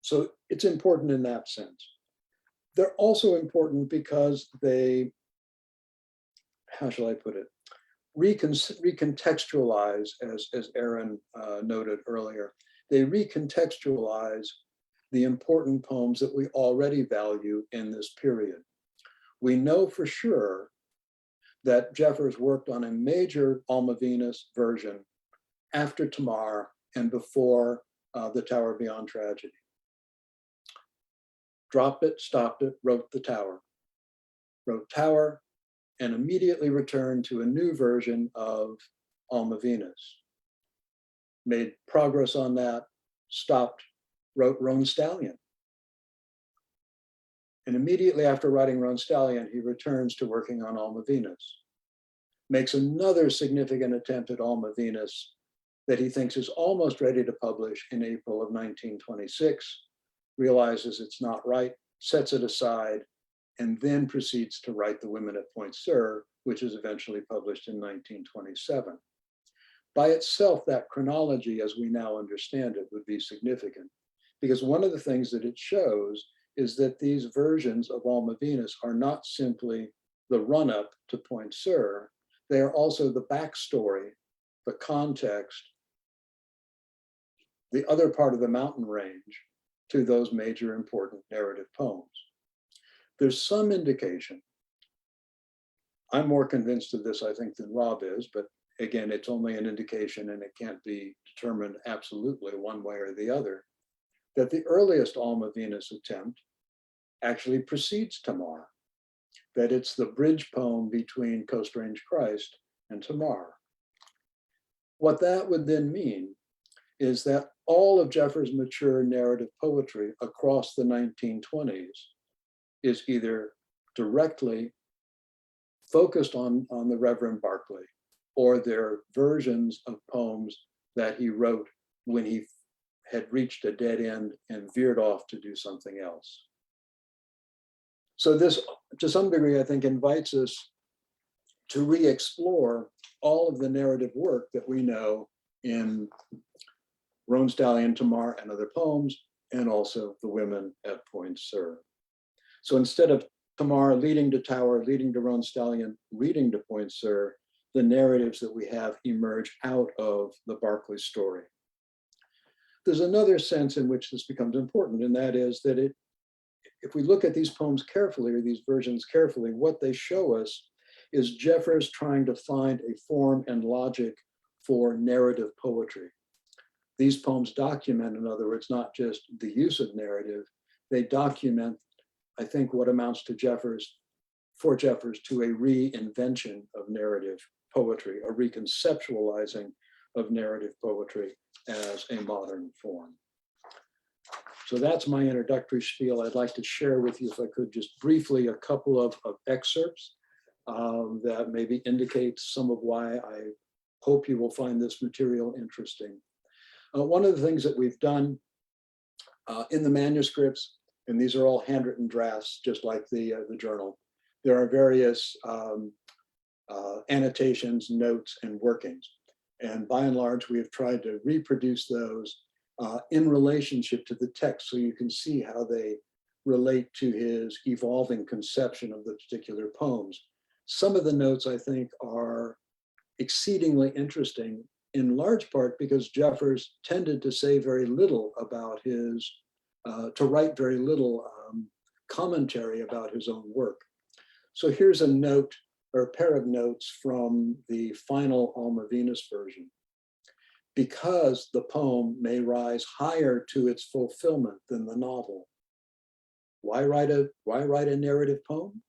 So it's important in that sense. They're also important because they, how shall I put it, recontextualize, as Aaron noted earlier, they recontextualize the important poems that we already value in this period. We know for sure that Jeffers worked on a major Alma Venus version after Tamar and before the Tower Beyond Tragedy. Dropped it, stopped it, wrote the Tower. Wrote Tower, and immediately returned to a new version of Alma Venus. Made progress on that, stopped, wrote Roan Stallion. And immediately after writing Roan Stallion, he returns to working on Alma Venus. Makes another significant attempt at Alma Venus that he thinks is almost ready to publish in April of 1926, realizes it's not right, sets it aside, and then proceeds to write The Women at Point Sur, which is eventually published in 1927. By itself, that chronology, as we now understand it, would be significant, because one of the things that it shows is that these versions of Alma Venus are not simply the run-up to Point Sur, they are also the backstory, the context, the other part of the mountain range to those major important narrative poems. There's some indication, I'm more convinced of this, I think, than Rob is, but again, it's only an indication and it can't be determined absolutely one way or the other, that the earliest Alma Venus attempt actually precedes Tamar, that it's the bridge poem between Coast Range Christ and Tamar. What that would then mean is that all of Jeffers' mature narrative poetry across the 1920s is either directly focused on the Reverend Barclay, or their versions of poems that he wrote when he had reached a dead end and veered off to do something else. So this, to some degree, I think, invites us to re-explore all of the narrative work that we know in Roan Stallion, Tamar, and other poems, and also The Women at Point Sur. So instead of Tamar leading to Tower, leading to Roan Stallion, leading to Point Sur, the narratives that we have emerge out of the Barclay story. There's another sense in which this becomes important, and that is that if we look at these poems carefully, or these versions carefully, what they show us is Jeffers trying to find a form and logic for narrative poetry. These poems document, in other words, not just the use of narrative, they document, I think, what amounts to Jeffers, for Jeffers, to a reinvention of narrative poetry, a reconceptualizing of narrative poetry as a modern form. So that's my introductory spiel. I'd like to share with you, if I could, just briefly a couple of excerpts that maybe indicate some of why I hope you will find this material interesting. One of the things that we've done in the manuscripts, and these are all handwritten drafts, just like the journal, there are various annotations, notes, and workings. And by and large, we have tried to reproduce those in relationship to the text, so you can see how they relate to his evolving conception of the particular poems. Some of the notes, I think, are exceedingly interesting, in large part because Jeffers tended to say very little about his, to write very little commentary about his own work. So here's a note, or a pair of notes from the final Alma Venus version. Because the poem may rise higher to its fulfillment than the novel. Why write a narrative poem?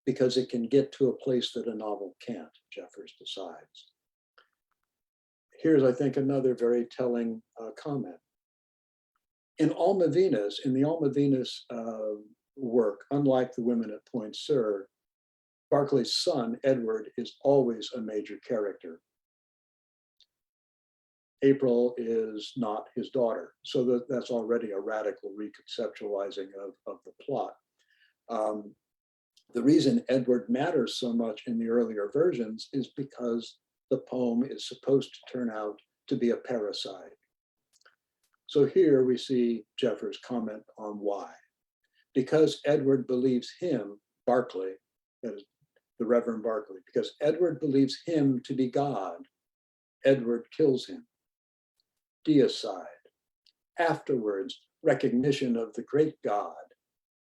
Because it can get to a place that a novel can't, Jeffers decides. Here's, I think, another very telling comment. In the Alma Venus work, unlike the women at Point Sur, Barclay's son, Edward, is always a major character. April is not his daughter. So that's already a radical reconceptualizing of the plot. The reason Edward matters so much in the earlier versions is because the poem is supposed to turn out to be a parricide. So here we see Jeffers' comment on why. Because Edward believes him, Barclay, that is the Reverend Barclay, because Edward believes him to be God, Edward kills him. Deicide. Afterwards, recognition of the great God,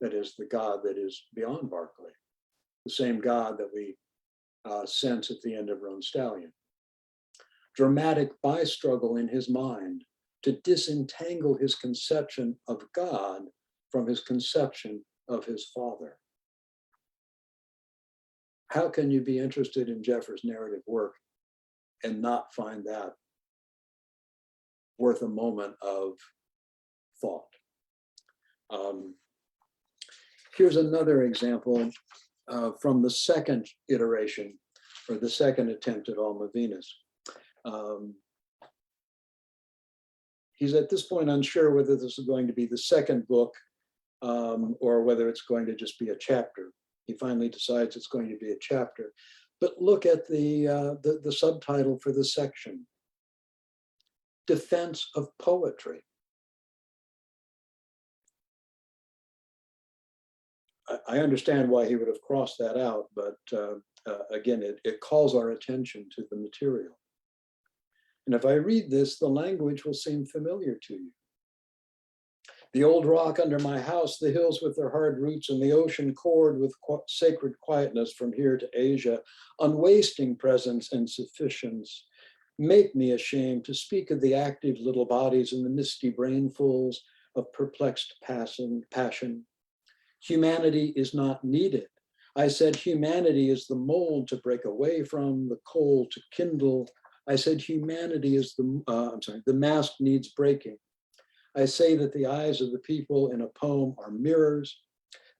that is the God that is beyond Barclay, the same God that we sense at the end of Roan Stallion. Dramatic by-struggle in his mind to disentangle his conception of God from his conception of his father. How can you be interested in Jeffers' narrative work and not find that worth a moment of thought? Here's another example from the second iteration, or the second attempt at Alma Venus. He's at this point unsure whether this is going to be the second book or whether it's going to just be a chapter. He finally decides it's going to be a chapter. But look at the subtitle for the section. Defense of Poetry. I understand why he would have crossed that out, but again, it calls our attention to the material. And if I read this, the language will seem familiar to you. The old rock under my house, the hills with their hard roots, and the ocean chord with sacred quietness from here to Asia, unwasting presence and sufficience, make me ashamed to speak of the active little bodies and the misty brainfuls of perplexed passion. Humanity is not needed. I said humanity is the mold to break away from, the coal to kindle. I said humanity is the mask needs breaking. I say that the eyes of the people in a poem are mirrors,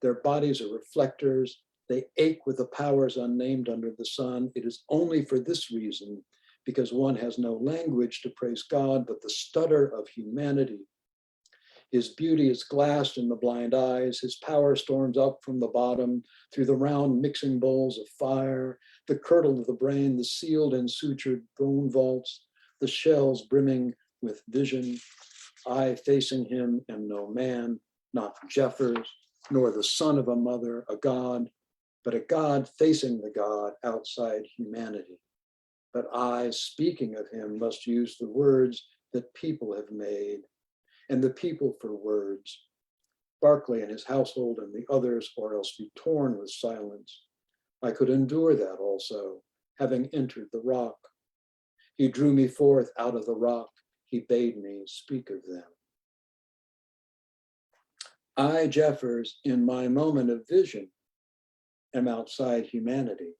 their bodies are reflectors, they ache with the powers unnamed under the sun. It is only for this reason, because one has no language to praise God but the stutter of humanity. His beauty is glassed in the blind eyes, his power storms up from the bottom through the round mixing bowls of fire, the curdle of the brain, the sealed and sutured bone vaults, the shells brimming with vision. I facing him am no man, not Jeffers, nor the son of a mother, a God, but a God facing the God outside humanity. But I, speaking of him, must use the words that people have made, and the people for words, Barclay and his household and the others, or else be torn with silence. I could endure that also, having entered the rock. He drew me forth out of the rock. He bade me speak of them. I, Jeffers, in my moment of vision, am outside humanity.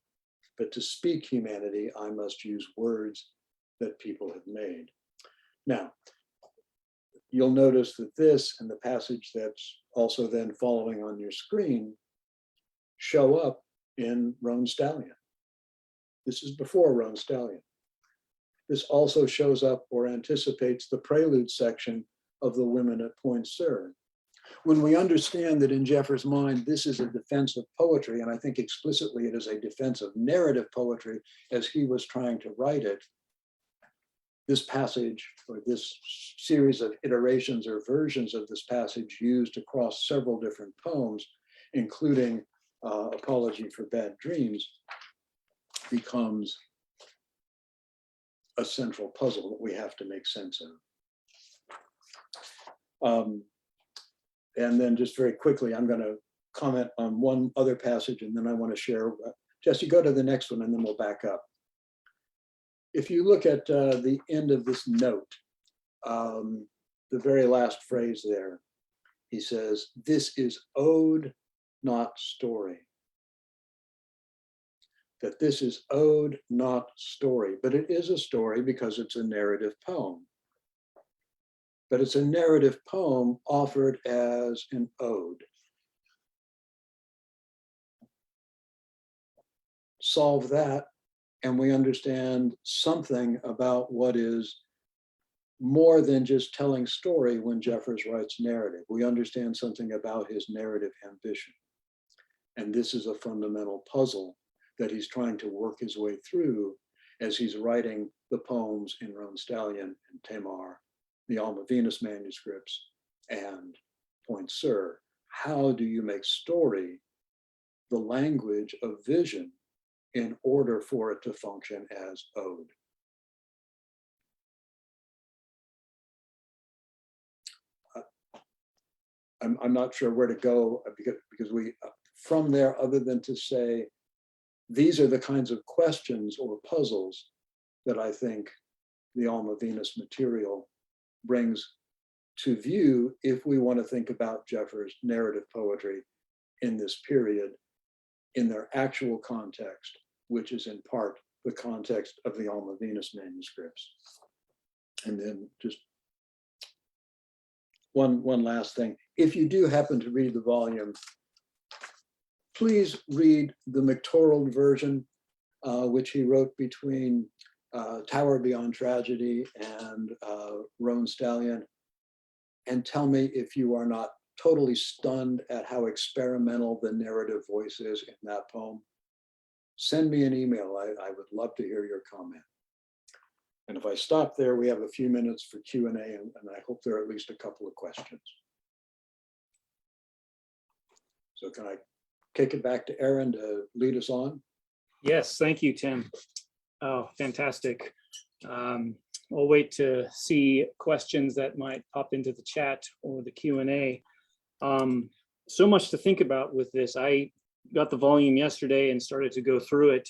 but to speak humanity, I must use words that people have made. Now, you'll notice that this and the passage that's also then following on your screen show up in Roan Stallion. This is before Roan Stallion. This also shows up or anticipates the prelude section of the Women at Point Sur. When we understand that in Jepper's mind, this is a defense of poetry, and I think explicitly it is a defense of narrative poetry as he was trying to write it, this passage or this series of iterations or versions of this passage used across several different poems, including Apology for Bad Dreams, becomes a central puzzle that we have to make sense of. And then just very quickly, I'm going to comment on one other passage, and then I want to share. Jesse, go to the next one, and then we'll back up. If you look at the end of this note, the very last phrase there, he says, "This is ode, not story." That this is ode, not story, but it is a story because it's a narrative poem. But it's a narrative poem offered as an ode. Solve that, and we understand something about what is more than just telling story when Jeffers writes narrative. We understand something about his narrative ambition. And this is a fundamental puzzle that he's trying to work his way through as he's writing the poems in Roan Stallion and Tamar, the Alma Venus manuscripts, and Point Sur. How do you make story the language of vision in order for it to function as ode? I'm not sure where to go because we, from there, other than to say, these are the kinds of questions or puzzles that I think the Alma Venus material brings to view if we want to think about Jeffers' narrative poetry in this period in their actual context, which is in part the context of the Alma Venus manuscripts. And then just one last thing. If you do happen to read the volume, please read the Mactorald version, which he wrote between Tower Beyond Tragedy and Roan Stallion, and tell me if you are not totally stunned at how experimental the narrative voice is in that poem. Send me an email. I would love to hear your comment. And if I stop there, we have a few minutes for Q&A, and I hope there are at least a couple of questions. So can I kick it back to Aaron to lead us on? Yes, thank you, Tim. Oh, fantastic. We'll wait to see questions that might pop into the chat or the Q&A. So much to think about with this. I got the volume yesterday and started to go through it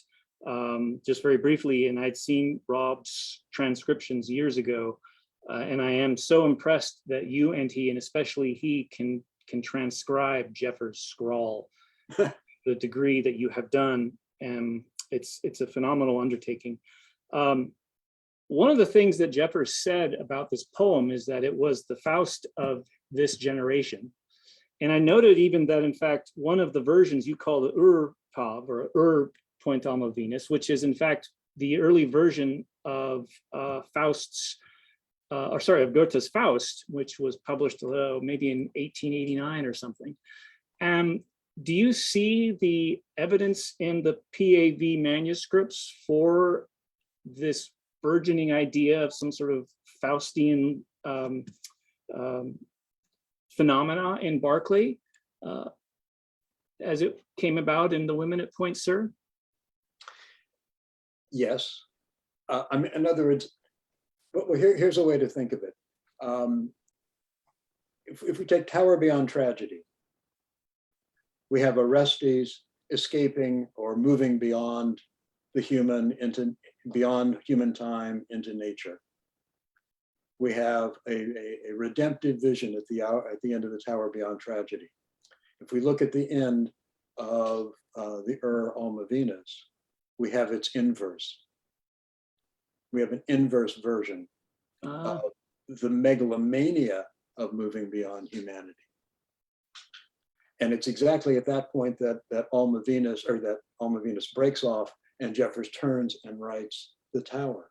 just very briefly, and I'd seen Rob's transcriptions years ago, and I am so impressed that you and he, and especially he, can transcribe Jeffers' scrawl, the degree that you have done, and it's a phenomenal undertaking. One of the things that Jepper said about this poem is that it was the Faust of this generation. And I noted even that, in fact, one of the versions you call the Ur-Pav, or Point Alma Venus, which is in fact the early version of Faust's, of Goethe's Faust, which was published maybe in 1889 or something. Do you see the evidence in the PAV manuscripts for this burgeoning idea of some sort of Faustian phenomena in Barclay as it came about in the Women at Point Sur? Yes. I mean, in other words, here's a way to think of it. If we take Tower Beyond Tragedy, we have Orestes escaping or moving beyond the human beyond human time into nature. We have a redemptive vision at the end of the Tower Beyond Tragedy. If we look at the end of the Alma Venus, we have its inverse. We have an inverse version Ah, of the megalomania of moving beyond humanity. And it's exactly at that point that Alma Venus breaks off and Jeffers turns and writes The Tower.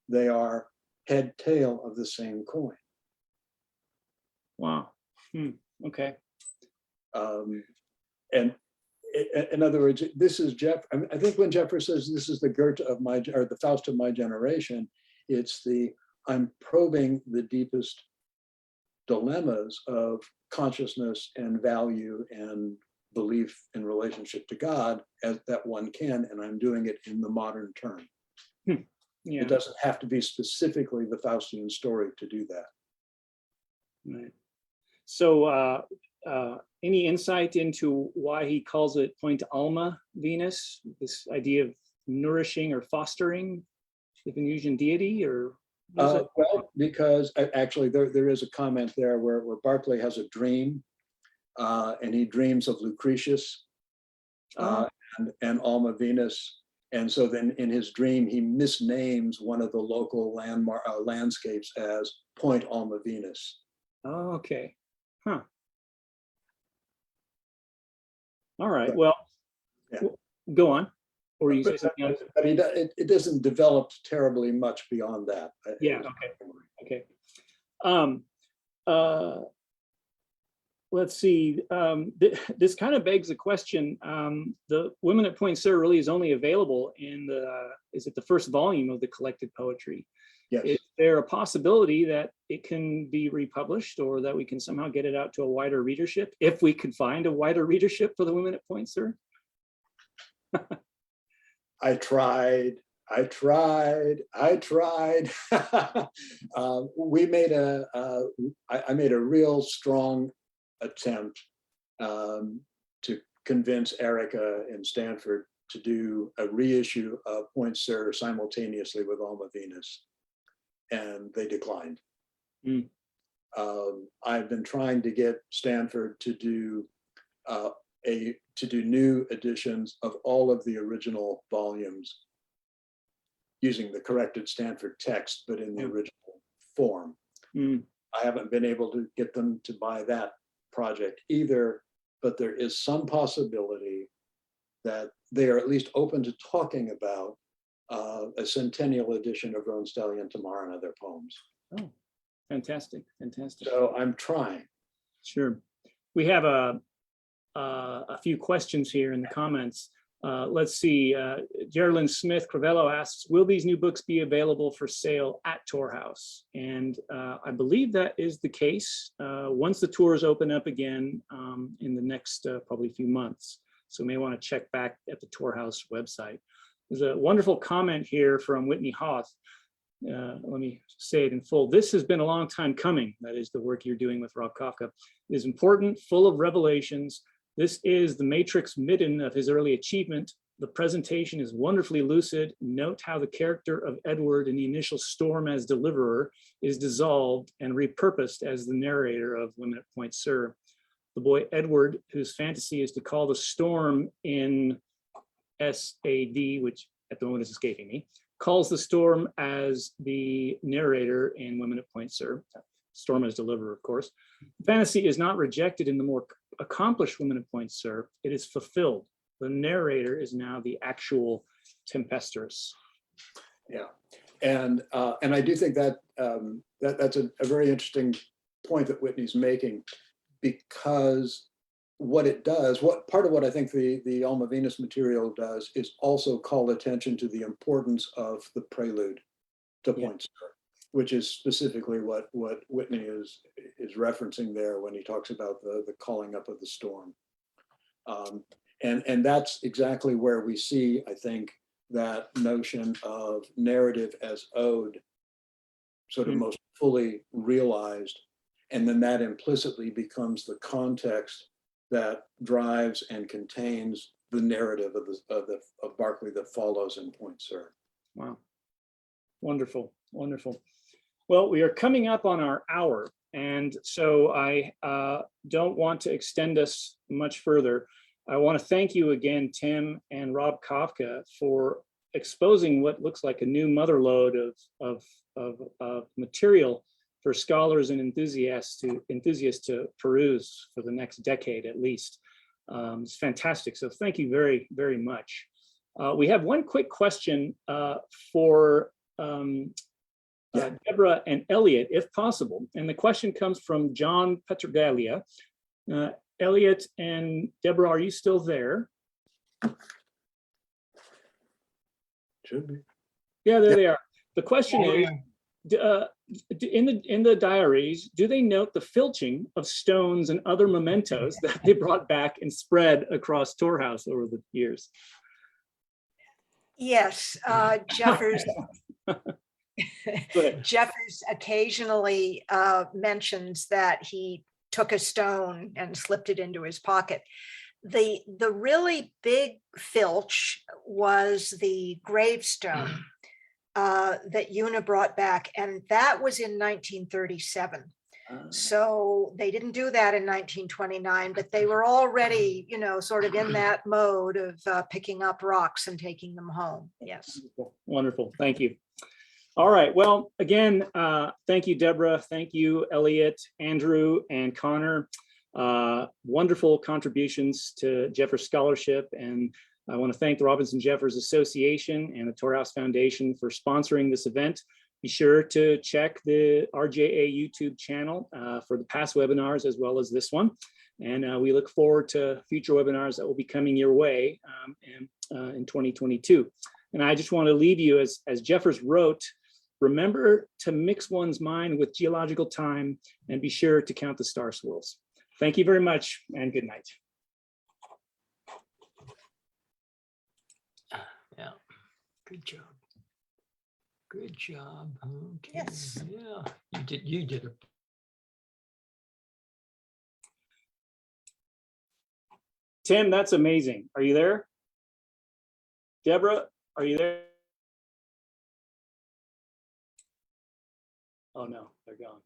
They are head tail of the same coin. wow. Okay. And in other words, this is Jeff. I think when Jepper says this is the Goethe of my, or the Faust of my generation, it's I'm probing the deepest dilemmas of consciousness and value and belief in relationship to God as that one can, and I'm doing it in the modern term. Yeah. It doesn't have to be specifically the Faustian story to do that. Right. So any insight into why he calls it Point Alma Venus, this idea of nourishing or fostering the Venusian deity, or Well, because actually there is a comment there where Barclay has a dream, and he dreams of Lucretius and Alma Venus. And so then in his dream, he misnames one of the local landscapes as Point Alma Venus. Oh, okay. Huh. All right. Well, Yeah. Go on. Or you say something else? But it doesn't develop terribly much beyond that. Yeah. Okay. Let's see. This kind of begs the question. The Women at Point Sur really is only available in the first volume of the collected poetry. Yes. Is there a possibility that it can be republished, or that we can somehow get it out to a wider readership, if we could find a wider readership for the Women at Point Sur? I tried. We made I made a real strong attempt to convince Erica in Stanford to do a reissue of Point Sur simultaneously with Alma Venus, and they declined. I've been trying to get Stanford to do new editions of all of the original volumes using the corrected Stanford text, but in the original form. I haven't been able to get them to buy that project either, but there is some possibility that they are at least open to talking about a centennial edition of Ronsteli and Tamar and other poems. Oh, fantastic. So I'm trying. Sure. We have a few questions here in the comments. Let's see. Geraldine Smith Crivello asks, will these new books be available for sale at Tor House? And I believe that is the case once the tours open up again in the next probably few months. So you may want to check back at the Tor House website. There's a wonderful comment here from Whitney Hoth. Let me say it in full. This has been a long time coming. That is the work you're doing with Rob Kafka. It is important, full of revelations. This is the matrix midden of his early achievement. The presentation is wonderfully lucid. Note how the character of Edward in the initial storm as deliverer is dissolved and repurposed as the narrator of Women at Point Sur. The boy Edward, whose fantasy is to call the storm in SAD, which at the moment is escaping me, calls the storm as the narrator in Women at Point Sur. Storm as deliverer, of course. Fantasy is not rejected in the more accomplished Women at Point Sur. It is fulfilled. The narrator is now the actual tempestress. Yeah, and I do think that that's a very interesting point that Whitney's making, because what it does, part of what I think the Alma Venus material does is also call attention to the importance of the prelude to Point Sur, which is specifically what Whitney is referencing there when he talks about the calling up of the storm. And that's exactly where we see, I think, that notion of narrative as ode sort of most fully realized. And then that implicitly becomes the context that drives and contains the narrative of Barclay that follows in Point Sur. Wow. Wonderful. Well, we are coming up on our hour, and so I don't want to extend us much further. I want to thank you again, Tim and Rob Kafka, for exposing what looks like a new mother lode of material for scholars and enthusiasts to peruse for the next decade at least. It's fantastic. So thank you very, very much. We have one quick question for Deborah and Elliot, if possible. And the question comes from John Petrogalia. Elliot and Deborah, are you still there? Should be. Yeah, there they are. The question is, in the diaries, do they note the filching of stones and other mementos that they brought back and spread across Tor House over the years? Yes, Jeffers. Jeffers occasionally mentions that he took a stone and slipped it into his pocket. The really big filch was the gravestone that Una brought back, and that was in 1937. So they didn't do that in 1929, but they were already, you know, sort of in that mode of picking up rocks and taking them home. Yes. Wonderful. Thank you. All right. Well, again, thank you, Deborah. Thank you, Elliot, Andrew, and Connor. Wonderful contributions to Jeffers Scholarship. And I want to thank the Robinson Jeffers Association and the Tor House Foundation for sponsoring this event. Be sure to check the RJA YouTube channel for the past webinars as well as this one. And we look forward to future webinars that will be coming your way in 2022. And I just want to leave you, as Jeffers wrote, remember to mix one's mind with geological time and be sure to count the star swirls. Thank you very much and good night. Yeah, good job. Good job. Okay. Yes. Yeah, you did it. Tim, that's amazing. Are you there? Deborah, are you there? Oh no, they're gone.